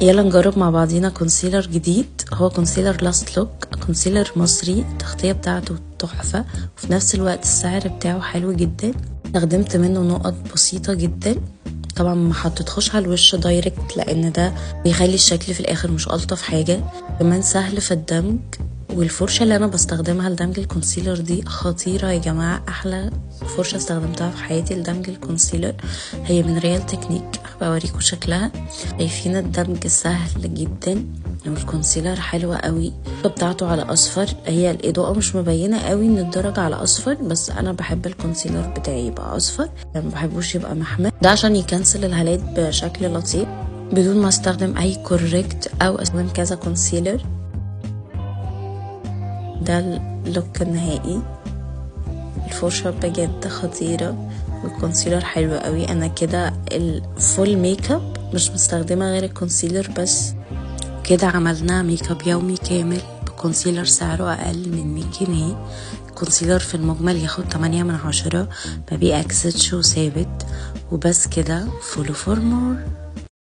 يلا نجرب مع بعضينا كونسيلر جديد. هو كونسيلر لاست لوك، كونسيلر مصري، التغطية بتاعته تحفة وفي نفس الوقت السعر بتاعه حلو جدا. استخدمت منه نقط بسيطة جدا، طبعا ما حطيتهاش على الوش دايركت لان ده بيخلي الشكل في الاخر مش الطف حاجة. كمان سهل في الدمج، والفرشة اللي انا بستخدمها لدمج الكونسيلر دي خطيرة يا جماعة. احلى فرشة استخدمتها في حياتي لدمج الكونسيلر هي من ريال تكنيك، هبقى اوريكم شكلها. شايفين الدمج سهل جدا والكونسيلر حلوة قوي. بتاعته على اصفر، هي الاضاءة مش مبينة قوي ان الدرجة على اصفر، بس انا بحب الكونسيلر بتاعي يبقى اصفر، يعني ما بحبوش يبقى محمر، ده عشان يكنسل الهالات بشكل لطيف بدون ما استخدم اي كوريكت او استخدم كذا كونسيلر. ده اللوك النهائي. الفرشة بجد خطيرة والكونسيلر حلو قوي. انا كده الفول ميك اب مش مستخدمة غير الكونسيلر بس. كده عملنا ميك اب يومي كامل بكونسيلر سعره اقل من 100 جنيه. الكونسيلر في المجمل ياخد 8/10، ما بيأكسدش وثابت. وبس كده، فولو فور مور.